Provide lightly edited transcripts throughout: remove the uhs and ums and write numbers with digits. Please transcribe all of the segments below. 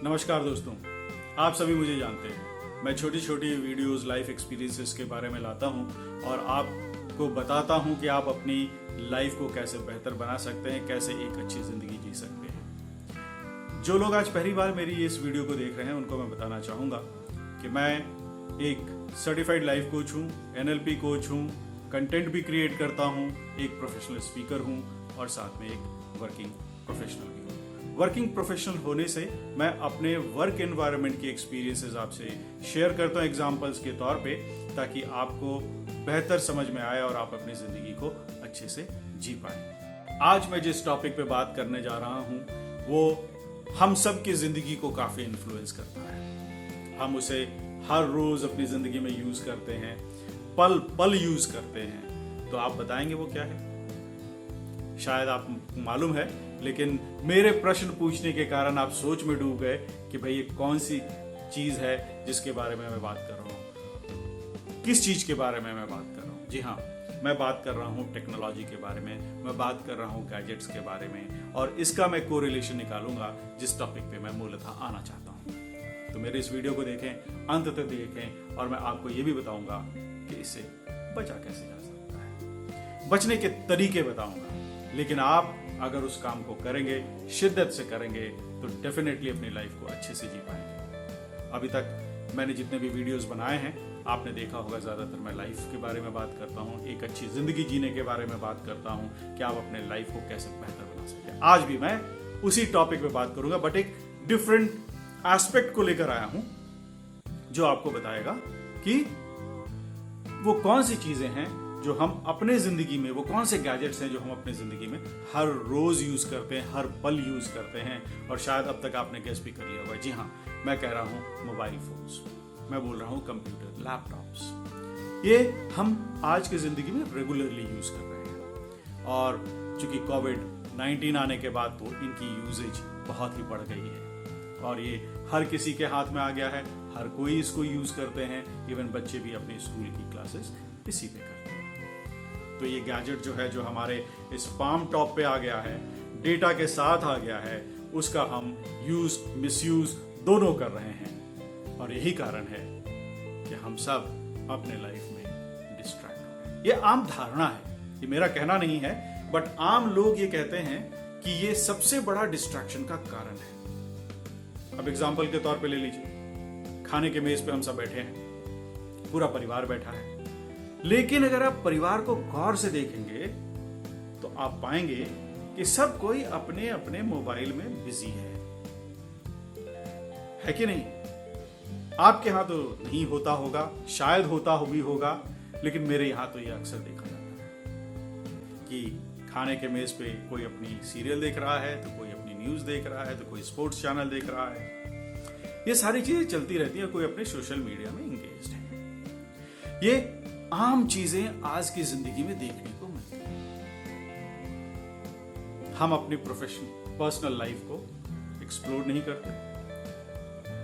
नमस्कार दोस्तों, आप सभी मुझे जानते हैं। मैं छोटी छोटी वीडियोस लाइफ एक्सपीरियंसेस के बारे में लाता हूं और आपको बताता हूं कि आप अपनी लाइफ को कैसे बेहतर बना सकते हैं, कैसे एक अच्छी जिंदगी जी सकते हैं। जो लोग आज पहली बार मेरी इस वीडियो को देख रहे हैं उनको मैं बताना चाहूँगा कि मैं एक सर्टिफाइड लाइफ कोच हूँ, NLP कोच हूँ, कंटेंट भी क्रिएट करता हूँ, एक प्रोफेशनल स्पीकर हूँ और साथ में एक वर्किंग प्रोफेशनल भी हूँ। वर्किंग प्रोफेशनल होने से मैं अपने वर्क एनवायरनमेंट की एक्सपीरियंसेस आपसे शेयर करता हूँ एग्जांपल्स के तौर पे, ताकि आपको बेहतर समझ में आए और आप अपनी जिंदगी को अच्छे से जी पाए। आज मैं जिस टॉपिक पे बात करने जा रहा हूँ वो हम सब की जिंदगी को काफी इन्फ्लुएंस करता है। हम उसे हर रोज अपनी जिंदगी में यूज करते हैं, पल पल यूज करते हैं। तो आप बताएंगे वो क्या है? शायद आपको मालूम है, लेकिन मेरे प्रश्न पूछने के कारण आप सोच में डूब गए कि भाई ये कौन सी चीज है जिसके बारे में मैं बात कर रहा हूँ, किस चीज के बारे में मैं बात कर रहा हूँ। जी हाँ, मैं बात कर रहा हूँ टेक्नोलॉजी के बारे में, मैं बात कर रहा हूँ गैजेट्स के बारे में, और इसका मैं कोरिलेशन निकालूंगा जिस टॉपिक पे मैं मूलतः आना चाहता हूँ। तो मेरे इस वीडियो को देखें, अंत तक देखें, और मैं आपको ये भी बताऊंगा कि इससे बचा कैसे जा सकता है, बचने के तरीके बताऊंगा। लेकिन आप अगर उस काम को करेंगे, शिद्दत से करेंगे, तो डेफिनेटली अपनी लाइफ को अच्छे से जी पाएंगे। अभी तक मैंने जितने भी वीडियोस बनाए हैं आपने देखा होगा, ज्यादातर मैं लाइफ के बारे में बात करता हूँ, एक अच्छी जिंदगी जीने के बारे में बात करता हूँ कि आप अपने लाइफ को कैसे बेहतर बना सकते हैं। आज भी मैं उसी टॉपिक पे बात करूंगा, बट एक डिफरेंट एस्पेक्ट को लेकर आया हूं जो आपको बताएगा कि वो कौन सी चीजें हैं जो हम अपने जिंदगी में, वो कौन से गैजेट्स हैं जो हम अपने जिंदगी में हर रोज यूज करते हैं, हर पल यूज करते हैं। और शायद अब तक आपने गेस भी कर लिया होगा, जी हाँ, मैं कह रहा हूं मोबाइल फोन्स, मैं बोल रहा हूं कंप्यूटर, लैपटॉप्स। ये हम आज की जिंदगी में रेगुलरली यूज कर रहे हैं, और चूंकि कोविड-19 आने के बाद तो इनकी यूजेज बहुत ही बढ़ गई है और ये हर किसी के हाथ में आ गया है, हर कोई इसको यूज करते हैं। इवन बच्चे भी अपने स्कूल की क्लासेस इसी पे करते हैं। तो ये गैजेट जो है, जो हमारे इस पाम टॉप पे आ गया है, डेटा के साथ आ गया है, उसका हम यूज मिसयूज दोनों कर रहे हैं। और यही कारण है कि हम सब अपने लाइफ में डिस्ट्रैक्ट हो रहे हैं। ये आम धारणा है, ये मेरा कहना नहीं है, बट आम लोग ये कहते हैं कि ये सबसे बड़ा डिस्ट्रैक्शन का कारण है। अब एग्जाम्पल के तौर पे ले लीजिए, खाने के मेज पे हम सब बैठे हैं, पूरा परिवार बैठा है, लेकिन अगर आप परिवार को गौर से देखेंगे तो आप पाएंगे कि सब कोई अपने अपने मोबाइल में बिजी है कि नहीं? आपके यहां तो नहीं होता होगा, शायद होता भी होगा, लेकिन मेरे यहां तो यह अक्सर देखा जाता है कि खाने के मेज पे कोई अपनी सीरियल देख रहा है, तो कोई अपनी न्यूज देख रहा है, तो कोई स्पोर्ट्स चैनल देख रहा है। ये सारी चीजें चलती रहती है, कोई अपने सोशल मीडिया में इंगेज्ड है। ये आम चीजें आज की जिंदगी में देखने को मिलती हैं। हम अपनी पर्सनल लाइफ को एक्सप्लोर नहीं करते।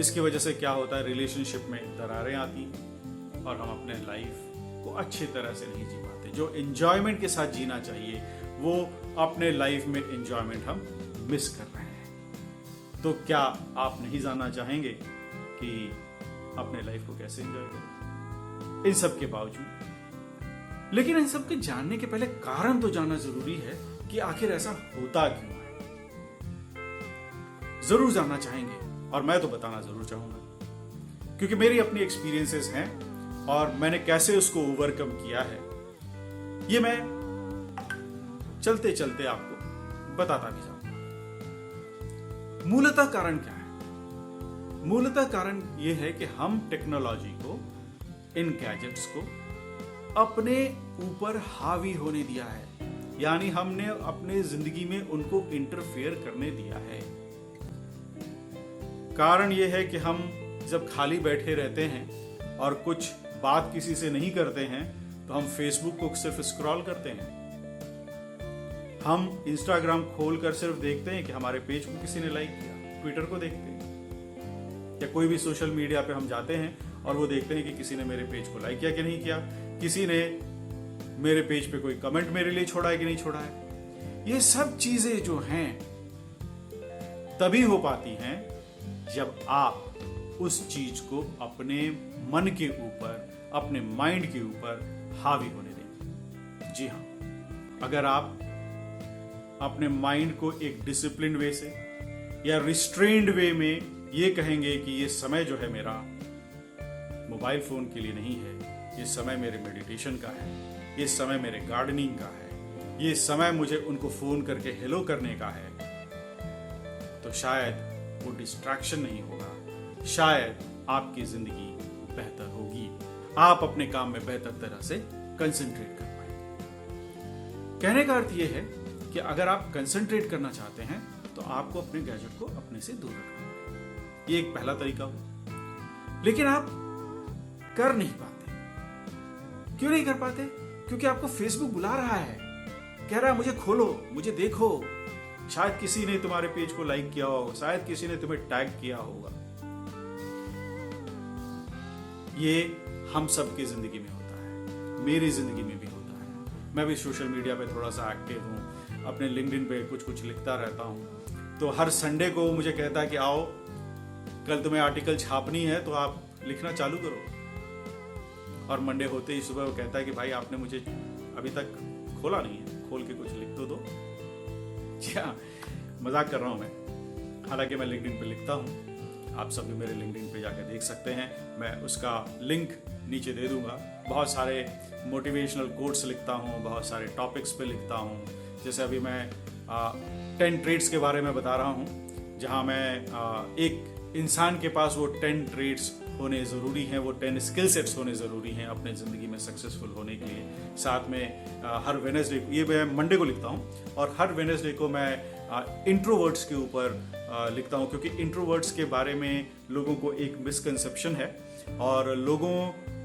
इसकी वजह से क्या होता है, रिलेशनशिप में दरारें आती हैं और हम अपने लाइफ को अच्छी तरह से नहीं जी पाते। जो एंजॉयमेंट के साथ जीना चाहिए, वो अपने लाइफ में एंजॉयमेंट हम मिस कर रहे हैं। तो क्या आप नहीं जानना चाहेंगे कि अपने लाइफ को कैसे एंजॉय करें इन सब के बावजूद? लेकिन इन सब के जानने के पहले कारण तो जानना जरूरी है कि आखिर ऐसा होता क्यों है। जरूर जानना चाहेंगे, और मैं तो बताना जरूर चाहूंगा, क्योंकि मेरी अपनी एक्सपीरियंसेस हैं और मैंने कैसे उसको ओवरकम किया है, ये मैं चलते चलते आपको बताता भी जाऊंगा। मूलतः कारण क्या है? मूलतः कारण यह है कि हम टेक्नोलॉजी को, इन गैजेट्स को अपने ऊपर हावी होने दिया है, यानी हमने अपने जिंदगी में उनको इंटरफेयर करने दिया है। कारण यह है कि हम जब खाली बैठे रहते हैं और कुछ बात किसी से नहीं करते हैं, तो हम फेसबुक को सिर्फ स्क्रॉल करते हैं, हम इंस्टाग्राम खोलकर सिर्फ देखते हैं कि हमारे पेज को किसी ने लाइक किया, ट्विटर को देखते हैं, या कोई भी सोशल मीडिया पे हम जाते हैं और वो देखते हैं कि किसी ने मेरे पेज को लाइक किया कि नहीं किया, किसी ने मेरे पेज पे कोई कमेंट मेरे लिए छोड़ा है कि नहीं छोड़ा है। ये सब चीजें जो हैं तभी हो पाती हैं जब आप उस चीज को अपने मन के ऊपर, अपने माइंड के ऊपर हावी होने देंगे। जी हाँ, अगर आप अपने माइंड को एक डिसिप्लिन वे से या रिस्ट्रेन्ड वे में ये कहेंगे कि ये समय जो है मेरा मोबाइल फोन के लिए नहीं है, ये समय मेरे मेडिटेशन का है, ये समय मेरे गार्डनिंग का है, ये समय मुझे उनको फोन करके हेलो करने का है, तो शायद वो डिस्ट्रैक्शन नहीं होगा, शायद आपकी जिंदगी बेहतर होगी, आप अपने काम में बेहतर तरह से कंसंट्रेट कर पाएंगे। कहने का अर्थ ये है कि अगर आप कंसंट्रेट करना चाहते हैं तो आपको अपने गैजेट को अपने से दूर रखना है। ये एक पहला तरीका हो, लेकिन आप कर नहीं पाते। क्यों नहीं कर पाते? क्योंकि आपको फेसबुक बुला रहा है, कह रहा है मुझे खोलो, मुझे देखो। शायद किसी ने तुम्हारे पेज को लाइक किया होगा, शायद किसी ने तुम्हें टैग किया होगा। ये हम सबकी जिंदगी में होता है, मेरी जिंदगी में भी होता है। मैं भी सोशल मीडिया पे थोड़ा सा एक्टिव हूँ, अपने लिंक्डइन पे कुछ कुछ लिखता रहता हूँ। तो हर संडे को वो मुझे कहता है कि आओ, कल तुम्हें आर्टिकल छापनी है तो आप लिखना चालू करो। और मंडे होते ही सुबह वो कहता है कि भाई आपने मुझे अभी तक खोला नहीं है, खोल के कुछ लिख तो दो। जी हाँ, मजाक कर रहा हूँ मैं। हालांकि मैं लिंक्डइन पे लिखता हूँ, आप सब भी मेरे लिंक्डइन पे जाकर देख सकते हैं। मैं उसका लिंक नीचे दे दूंगा। बहुत सारे मोटिवेशनल कोट्स लिखता हूँ, बहुत सारे टॉपिक्स पे लिखता हूँ। जैसे अभी मैं 10 ट्रेड्स के बारे में बता रहा हूँ, जहाँ मैं एक इंसान के पास वो 10 ट्रेड्स होने ज़रूरी हैं, वो 10 स्किल सेट्स होने ज़रूरी हैं अपने ज़िंदगी में सक्सेसफुल होने के लिए। साथ में हर वेडनेसडे, ये मैं मंडे को लिखता हूँ, और हर वेडनेसडे को मैं इंट्रोवर्ट्स के ऊपर लिखता हूँ, क्योंकि इंट्रोवर्ट्स के बारे में लोगों को एक मिसकंसेप्शन है और लोगों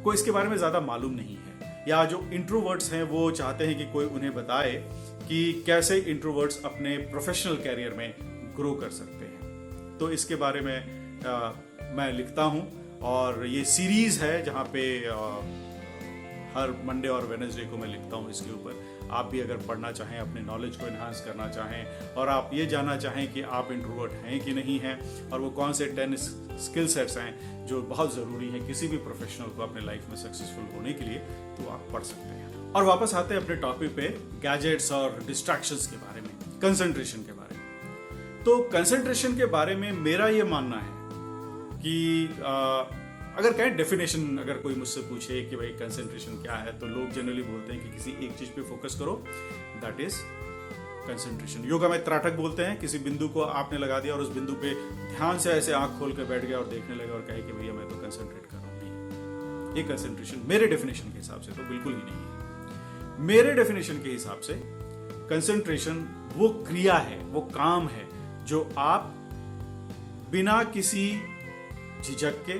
को इसके बारे में ज़्यादा मालूम नहीं है, या जो इंट्रोवर्ट्स हैं वो चाहते हैं कि कोई उन्हें बताए कि कैसे इंट्रोवर्ट्स अपने प्रोफेशनल कैरियर में ग्रो कर सकते हैं। तो इसके बारे में मैं लिखता हूँ, और ये सीरीज़ है जहाँ पे हर मंडे और वेडनेसडे को मैं लिखता हूँ इसके ऊपर। आप भी अगर पढ़ना चाहें, अपने नॉलेज को एनहांस करना चाहें, और आप ये जानना चाहें कि आप इंट्रोवर्ट हैं कि नहीं हैं, और वो कौन से 10 स्किल सेट्स हैं जो बहुत ज़रूरी हैं किसी भी प्रोफेशनल को अपने लाइफ में सक्सेसफुल होने के लिए, तो आप पढ़ सकते हैं। और वापस आते हैं अपने टॉपिक पे, गैजेट्स और डिस्ट्रैक्शंस के बारे में, कंसंट्रेशन के बारे में। तो कंसंट्रेशन के बारे में मेरा ये मानना है कि अगर कहें डेफिनेशन, अगर कोई मुझसे पूछे कि भाई कंसंट्रेशन क्या है, तो लोग जनरली बोलते हैं कि किसी एक चीज पे फोकस करो, दैट इज कंसंट्रेशन। योगा में त्राटक बोलते हैं, किसी बिंदु को आपने लगा दिया और उस बिंदु पे ध्यान से ऐसे आंख खोल कर बैठ गया और देखने लगा और कहे कि भैया मैं तो कंसंट्रेट कर रहा हूँ। ये कंसंट्रेशन मेरे डेफिनेशन के हिसाब से तो बिल्कुल ही नहीं है। मेरे डेफिनेशन के हिसाब से कंसंट्रेशन वो क्रिया है, वो काम है जो आप बिना किसी झिझक के,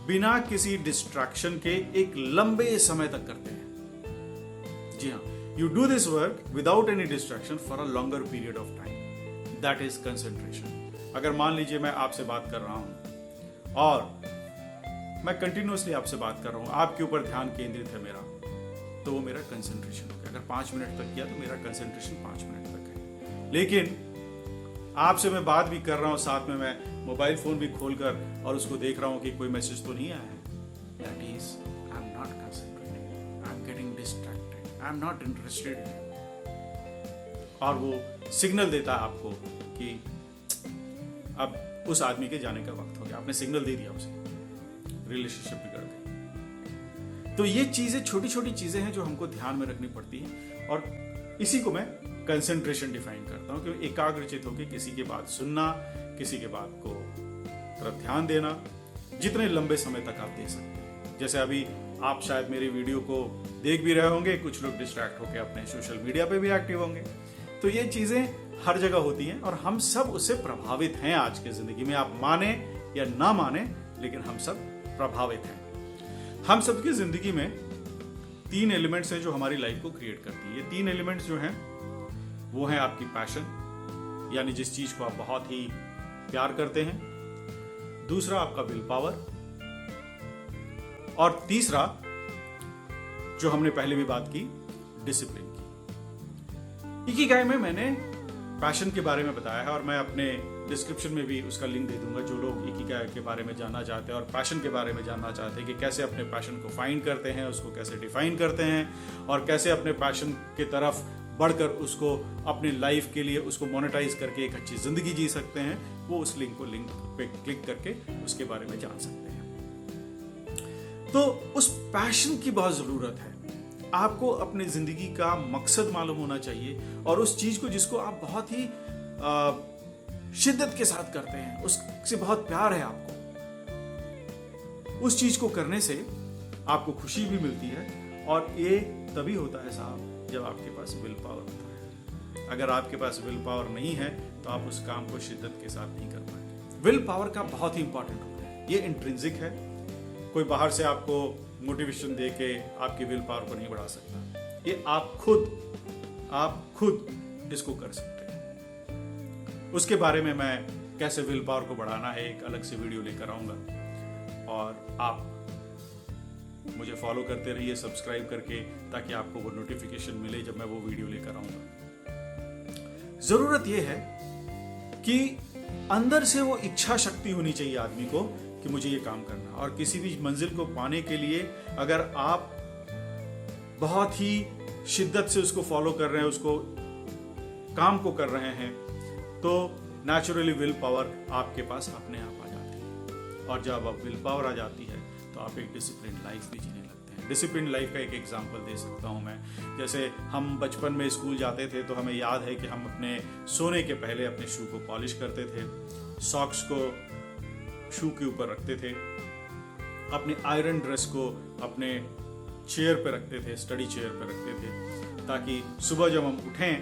बिना किसी डिस्ट्रैक्शन के एक लंबे समय तक करते हैं। जी हाँ, you do this work without any distraction for a longer period of time, that is concentration. अगर मान लीजिए मैं आपसे बात कर रहा हूं और मैं कंटिन्यूअसली आपसे बात कर रहा हूं, आपके ऊपर ध्यान केंद्रित है मेरा, तो वो मेरा कंसंट्रेशन है। अगर 5 मिनट तक किया तो मेरा कंसंट्रेशन 5 मिनट तक है। लेकिन आपसे मैं बात भी कर रहा हूं, साथ में मैं मोबाइल फोन भी खोलकर और उसको देख रहा हूं कि कोई मैसेज तो नहीं आया है, that is I am not concentrating, I am getting distracted, I am not interested in. और वो सिग्नल देता है आपको कि अब उस आदमी के जाने का वक्त हो गया, आपने सिग्नल दे दिया उसे, रिलेशनशिप बिगड़ गई। तो ये चीजें, छोटी छोटी चीजें हैं जो हमको ध्यान में रखनी पड़ती हैं, और इसी को मैं कंसंट्रेशन डिफाइन करता हूं कि एकाग्रचित होकर किसी की बात सुनना, किसी के बात को तरफ ध्यान देना, जितने लंबे समय तक आप दे सकते हैं। जैसे अभी आप शायद मेरी वीडियो को देख भी रहे होंगे, कुछ लोग डिस्ट्रैक्ट होकर अपने सोशल मीडिया पे भी एक्टिव होंगे। तो ये चीजें हर जगह होती हैं और हम सब उससे प्रभावित हैं आज की जिंदगी में। आप माने या ना माने, लेकिन हम सब प्रभावित हैं। हम सबकी जिंदगी में 3 एलिमेंट्स हैं जो हमारी लाइफ को क्रिएट करती है। ये 3 एलिमेंट्स जो हैं वो हैं आपकी पैशन, यानी जिस चीज को आप बहुत ही प्यार करते हैं। दूसरा आपका विल पावर, और तीसरा जो हमने पहले भी बात की, डिसिप्लिन की। इकिगाई में मैंने पैशन के बारे में बताया है, और मैं अपने डिस्क्रिप्शन में भी उसका लिंक दे दूंगा। जो लोग इकिगाई के बारे में जानना चाहते हैं और पैशन के बारे में जानना चाहते हैं कि कैसे अपने पैशन को फाइंड करते हैं, उसको कैसे डिफाइन करते हैं और कैसे अपने पैशन की तरफ बढ़कर उसको अपनी लाइफ के लिए उसको मोनेटाइज करके एक अच्छी जिंदगी जी सकते हैं, वो उस लिंक पे क्लिक करके उसके बारे में जान सकते हैं। तो उस पैशन की बहुत जरूरत है। आपको अपनी जिंदगी का मकसद मालूम होना चाहिए और उस चीज को जिसको आप बहुत ही शिद्दत के साथ करते हैं, उससे बहुत प्यार है आपको, उस चीज को करने से आपको खुशी भी मिलती है। और ये तभी होता है साहब जब आपके पास विल पावर होता है। अगर आपके पास विल पावर नहीं है तो आप उस काम को शिद्दत के साथ नहीं कर पाएंगे। विल पावर का बहुत ही इंपॉर्टेंट रोल है। ये इंट्रिंसिक है, कोई बाहर से आपको मोटिवेशन दे के आपकी विल पावर को नहीं बढ़ा सकता। ये आप खुद इसको कर सकते हैं। उसके बारे में मैं कैसे विल पावर को बढ़ाना है एक अलग से वीडियो लेकर आऊंगा और आप मुझे फॉलो करते रहिए सब्सक्राइब करके, ताकि आपको वो नोटिफिकेशन मिले जब मैं वो वीडियो लेकर आऊंगा। जरूरत यह है कि अंदर से वो इच्छा शक्ति होनी चाहिए आदमी को कि मुझे ये काम करना। और किसी भी मंजिल को पाने के लिए अगर आप बहुत ही शिद्दत से उसको फॉलो कर रहे हैं, उसको काम को कर रहे हैं, तो नेचुरली विल पावर आपके पास अपने आप आ जाती है। और जब अब विल पावर आ जाती है तो आप एक डिसिप्लिन लाइफ भी जीने लगते हैं। डिसिप्लिन लाइफ का एक एग्जांपल दे सकता हूं मैं। जैसे हम बचपन में स्कूल जाते थे तो हमें याद है कि हम अपने सोने के पहले अपने शू को पॉलिश करते थे, सॉक्स को शू के ऊपर रखते थे, अपने आयरन ड्रेस को अपने चेयर पे रखते थे, स्टडी चेयर पे रखते थे, ताकि सुबह जब हम उठें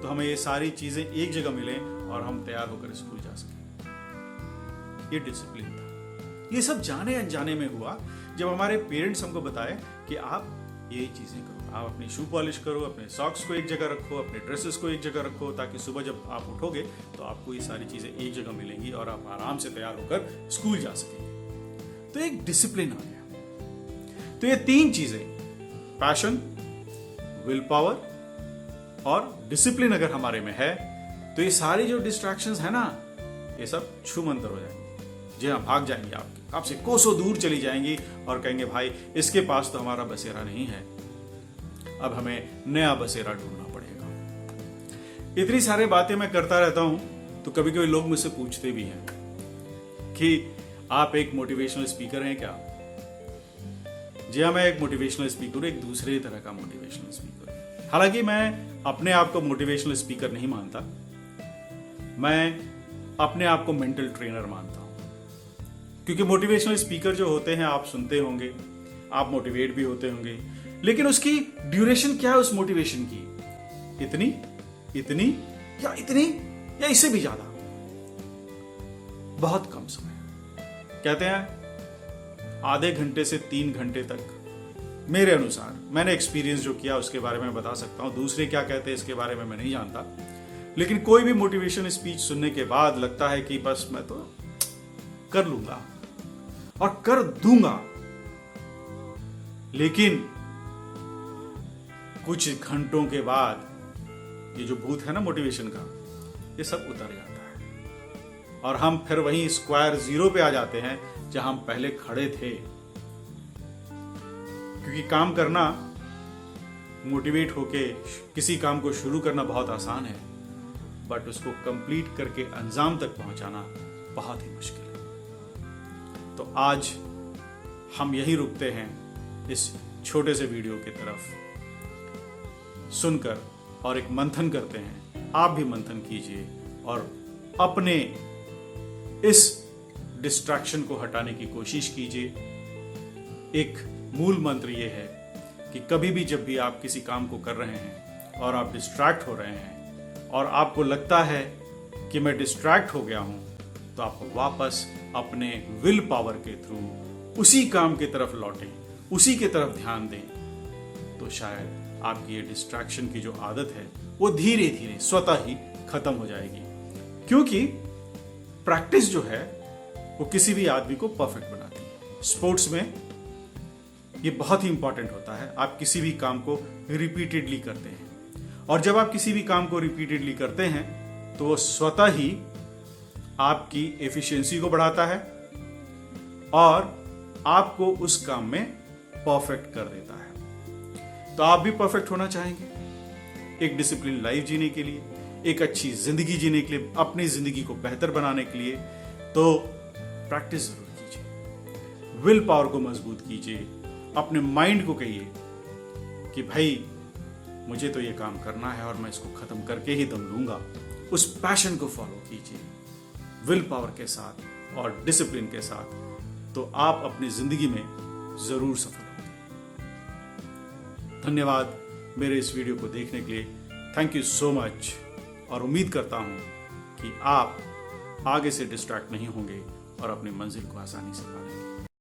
तो हमें ये सारी चीजें एक जगह मिलें और हम तैयार होकर स्कूल जा सकें। ये डिसिप्लिन था। ये सब जाने अनजाने में हुआ जब हमारे पेरेंट्स हमको बताए कि आप ये चीजें करो, आप अपनी शू पॉलिश करो, अपने सॉक्स को एक जगह रखो, अपने ड्रेसेस को एक जगह रखो, ताकि सुबह जब आप उठोगे तो आपको ये सारी चीजें एक जगह मिलेंगी और आप आराम से तैयार होकर स्कूल जा सकेंगे। तो एक डिसिप्लिन आ गया। तो ये तीन चीजें, पैशन, विल पावर और डिसिप्लिन अगर हमारे में है तो ये सारी जो डिस्ट्रैक्शंस है ना, ये सब छूमंतर हो जाएंगे। जी हाँ, भाग जाएंगी आपसे कोसों दूर चली जाएंगी और कहेंगे भाई इसके पास तो हमारा बसेरा नहीं है, अब हमें नया बसेरा ढूंढना पड़ेगा। इतनी सारी बातें मैं करता रहता हूं तो कभी कभी लोग मुझसे पूछते भी हैं कि आप एक मोटिवेशनल स्पीकर हैं क्या? जी हाँ, मैं एक मोटिवेशनल स्पीकर, एक दूसरे तरह का मोटिवेशनल स्पीकर। हालांकि मैं अपने आप को मोटिवेशनल स्पीकर नहीं मानता, मैं अपने आप को मेंटल ट्रेनर मानता हूं। क्योंकि मोटिवेशनल स्पीकर जो होते हैं, आप सुनते होंगे, आप मोटिवेट भी होते होंगे, लेकिन उसकी ड्यूरेशन क्या है उस मोटिवेशन की? इतनी या इससे भी ज्यादा? बहुत कम समय। कहते हैं आधे घंटे से 3 घंटे तक, मेरे अनुसार, मैंने एक्सपीरियंस जो किया उसके बारे में बता सकता हूं। दूसरे क्या कहते हैं इसके बारे में मैं नहीं जानता, लेकिन कोई भी मोटिवेशन स्पीच सुनने के बाद लगता है कि बस मैं तो कर लूंगा और कर दूंगा, लेकिन कुछ घंटों के बाद ये जो भूत है ना मोटिवेशन का, ये सब उतर जाता है और हम फिर वहीं स्क्वायर जीरो पे आ जाते हैं जहां हम पहले खड़े थे। क्योंकि काम करना, मोटिवेट होके किसी काम को शुरू करना बहुत आसान है, बट उसको कंप्लीट करके अंजाम तक पहुंचाना बहुत ही मुश्किल है। तो आज हम यही रुकते हैं इस छोटे से वीडियो की तरफ सुनकर और एक मंथन करते हैं। आप भी मंथन कीजिए और अपने इस डिस्ट्रैक्शन को हटाने की कोशिश कीजिए। एक मूल मंत्र यह है कि कभी भी जब भी आप किसी काम को कर रहे हैं और आप डिस्ट्रैक्ट हो रहे हैं और आपको लगता है कि मैं डिस्ट्रैक्ट हो गया हूं, तो आप वापस अपने विल पावर के थ्रू उसी काम की तरफ लौटें, उसी की तरफ ध्यान दें, तो शायद आपकी ये डिस्ट्रैक्शन की जो आदत है वो धीरे धीरे स्वतः ही खत्म हो जाएगी। क्योंकि प्रैक्टिस जो है वो किसी भी आदमी को परफेक्ट बनाती है। स्पोर्ट्स में ये बहुत ही इंपॉर्टेंट होता है। आप किसी भी काम को रिपीटेडली करते हैं और जब आप किसी भी काम को रिपीटेडली करते हैं तो वो स्वतः ही आपकी एफिशिएंसी को बढ़ाता है और आपको उस काम में परफेक्ट कर देता है। तो आप भी परफेक्ट होना चाहेंगे एक डिसिप्लिन लाइफ जीने के लिए, एक अच्छी जिंदगी जीने के लिए, अपनी जिंदगी को बेहतर बनाने के लिए, तो प्रैक्टिस जरूर कीजिए, विल पावर को मजबूत कीजिए, अपने माइंड को कहिए कि भाई मुझे तो ये काम करना है और मैं इसको खत्म करके ही दम लूंगा। उस पैशन को फॉलो कीजिए विल पावर के साथ और डिसिप्लिन के साथ, तो आप अपनी जिंदगी में जरूर सफल होंगे। धन्यवाद मेरे इस वीडियो को देखने के लिए। Thank you so much. और उम्मीद करता हूं कि आप आगे से डिस्ट्रैक्ट नहीं होंगे और अपनी मंजिल को आसानी से पा लेंगे।